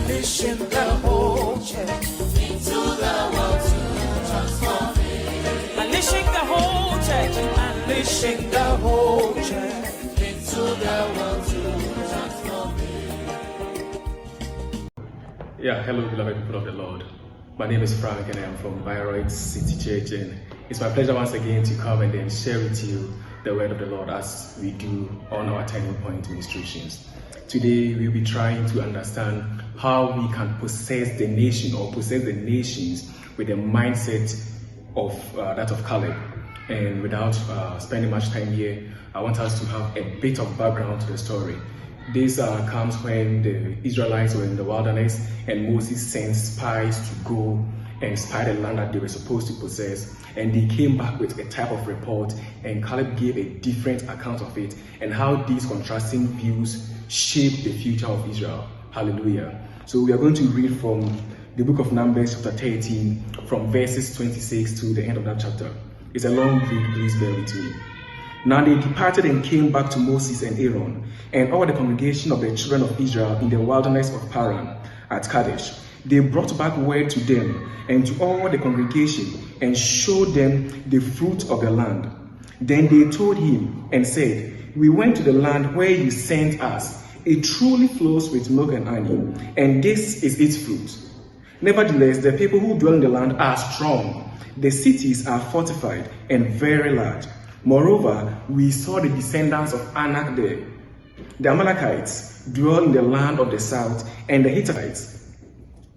unleashing the whole church into the world to transform it. Unleashing the whole church, unleashing the whole church into the world to transform it. Yeah, hello beloved people of the Lord. My name is Frank and I am from Bayreuth City Church, and it's my pleasure once again to come and then share with you the word of the Lord as we do on our Turning Point ministrations. Today we'll be trying to understand how we can possess the nation or possess the nations with the mindset of that of Caleb. And without spending much time here, I want us to have a bit of background to the story. This comes when the Israelites were in the wilderness and Moses sent spies to go and spy the land that they were supposed to possess, and they came back with a type of report, and Caleb gave a different account of it and how these contrasting views shaped the future of Israel. Hallelujah. So we are going to read from the book of Numbers chapter 13 from verses 26 to the end of that chapter. It's a long read, please bear with me. Now they departed and came back to Moses and Aaron and all the congregation of the children of Israel in the wilderness of Paran at Kadesh. They brought back word to them and to all the congregation and showed them the fruit of the land. Then they told him and said, "We went to the land where you sent us. It truly flows with milk and honey, and this is its fruit. Nevertheless, the people who dwell in the land are strong. The cities are fortified and very large. Moreover, we saw the descendants of Anak there. The Amalekites dwell in the land of the south, and the Hittites,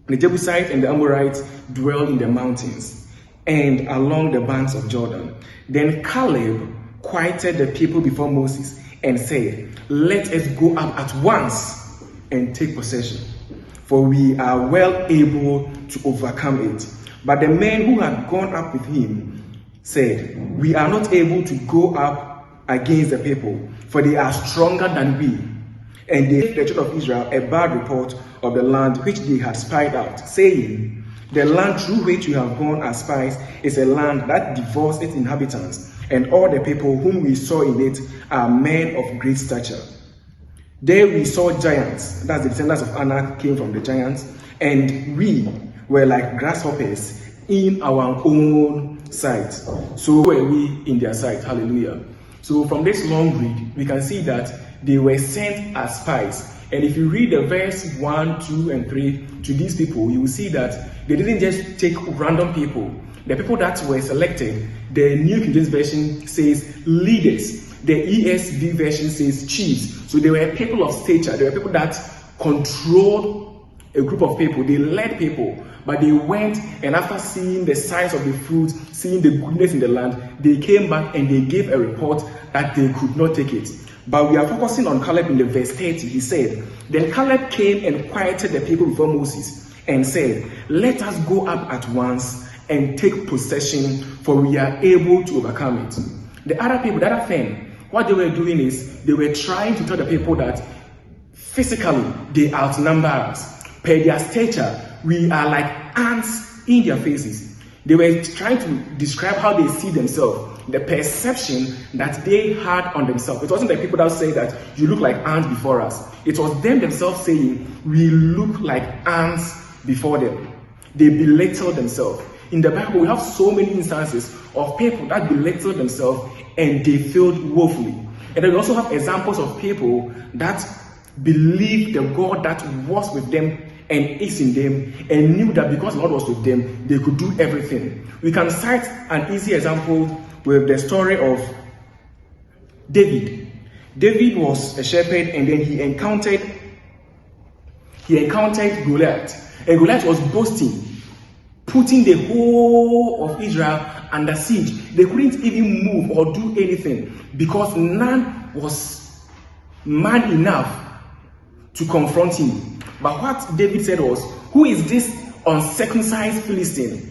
the Jebusites and the Amorites dwell in the mountains and along the banks of Jordan." Then Caleb quieted the people before Moses and said, "Let us go up at once and take possession, for we are well able to overcome it." But the men who had gone up with him said, "We are not able to go up against the people, for they are stronger than we." And they gave the children of Israel a bad report of the land which they had spied out, saying, "The land through which you have gone as spies is a land that devours its inhabitants, and all the people whom we saw in it are men of great stature. There we saw giants," that's the descendants of Anak came from the giants, "and we were like grasshoppers in our own sight. So were we in their sight." Hallelujah. So from this long read, we can see that they were sent as spies. And if you read the verse 1, 2, and 3 to these people, you will see that they didn't just take random people. The people that were selected, the New King James Version says leaders. The ESV version says chiefs. So they were people of stature. They were people that controlled a group of people. They led people. But they went, and after seeing the size of the fruit, seeing the goodness in the land, they came back and they gave a report that they could not take it. But we are focusing on Caleb in the verse 30. He said, "Then Caleb came and quieted the people before Moses and said, 'Let us go up at once and take possession, for we are able to overcome it.'" The other people, the other thing, what they were doing is they were trying to tell the people that physically they outnumber us. Per their stature, we are like ants in their faces. They were trying to describe how they see themselves, the perception that they had on themselves. It wasn't the people that say that you look like ants before us. It was them themselves saying we look like ants before them. They belittled themselves. In the Bible, we have so many instances of people that belittled themselves and they failed woefully. And then we also have examples of people that believed the God that was with them and is in them, and knew that because God was with them, they could do everything. We can cite an easy example with the story of David. David was a shepherd, and then he encountered Goliath. And Goliath was boasting, putting the whole of Israel under siege. They couldn't even move or do anything because none was man enough to confront him. But what David said was, "Who is this uncircumcised Philistine?"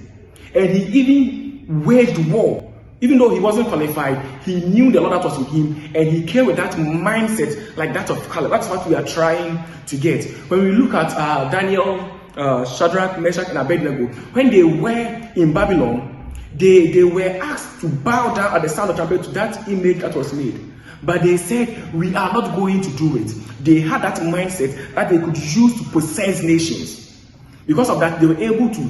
And he even waged war. Even though he wasn't qualified, he knew the Lord that was with him, and he came with that mindset like that of Caleb. That's what we are trying to get. When we look at Daniel, Shadrach, Meshach, and Abednego, when they were in Babylon, they were asked to bow down at the sound of trumpet to that image that was made. But they said, we are not going to do it. They had that mindset that they could use to possess nations. Because of that, they were able to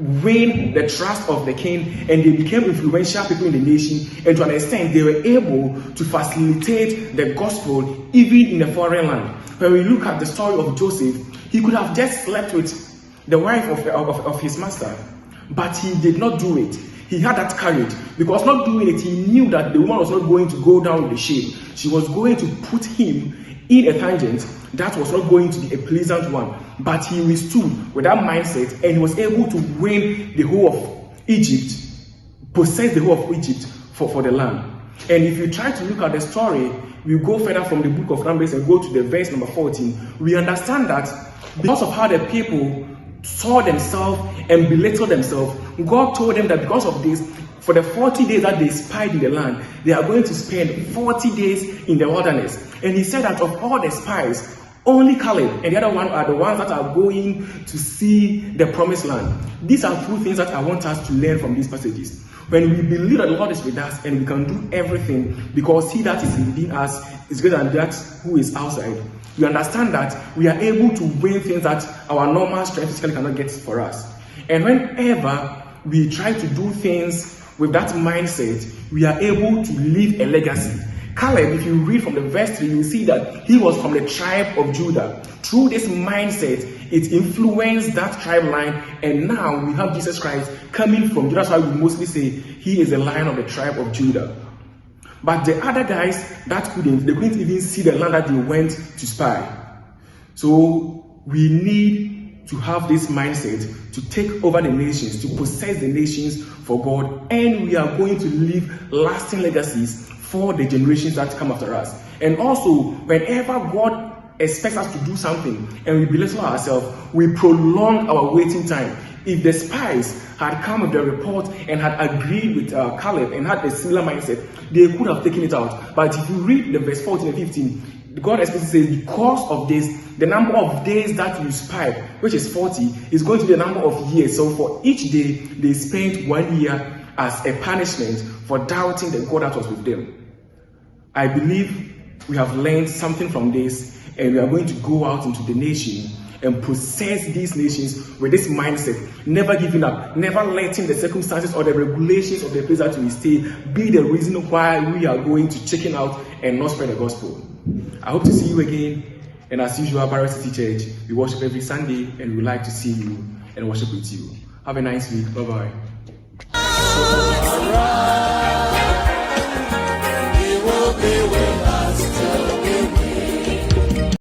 win the trust of the king, and they became influential people in the nation, and to an extent they were able to facilitate the gospel even in a foreign land. When we look at the story of Joseph, he could have just slept with the wife of his master, but he did not do it. He had that courage, because not doing it, he knew that the woman was not going to go down with the shame. She was going to put him in a tangent that was not going to be a pleasant one. But he withstood with that mindset, and he was able to win the whole of Egypt, possess the whole of Egypt for the land. And if you try to look at the story, we go further from the book of Numbers and go to the verse number 14, we understand that because of how the people saw themselves and belittled themselves, God told them that because of this, for the 40 days that they spied in the land, they are going to spend 40 days in the wilderness. And he said that of all the spies, only Caleb and the other one are the ones that are going to see the promised land. These are two things that I want us to learn from these passages. When we believe that the Lord is with us and we can do everything because he that is within us is greater than that who is outside, we understand that we are able to win things that our normal strength physically cannot get for us. And whenever we try to do things with that mindset, we are able to leave a legacy. Caleb, if you read from the verse 3, you see that he was from the tribe of Judah. Through this mindset, it influenced that tribe line, and now we have Jesus Christ coming from Judah. That's why we mostly say he is the lion of the tribe of Judah. But the other guys that they couldn't even see the land that they went to spy. So we need to have this mindset to take over the nations, to possess the nations for God, and we are going to leave lasting legacies for the generations that come after us. And also, whenever God expects us to do something and we belittle ourselves, we prolong our waiting time. If the spies had come with the report and had agreed with Caleb and had a similar mindset, they could have taken it out. But if you read the verse 14 and 15, God explicitly says, because of this, the number of days that you spied, which is 40, is going to be the number of years. So for each day, they spent 1 year as a punishment for doubting the God that was with them. I believe we have learned something from this, and we are going to go out into the nation and possess these nations with this mindset, never giving up, never letting the circumstances or the regulations of the place that we stay be the reason why we are going to chicken out and not spread the gospel. I hope to see you again, and as usual, Barrow City Church, we worship every Sunday, and we would like to see you and worship with you. Have a nice week. Bye-bye.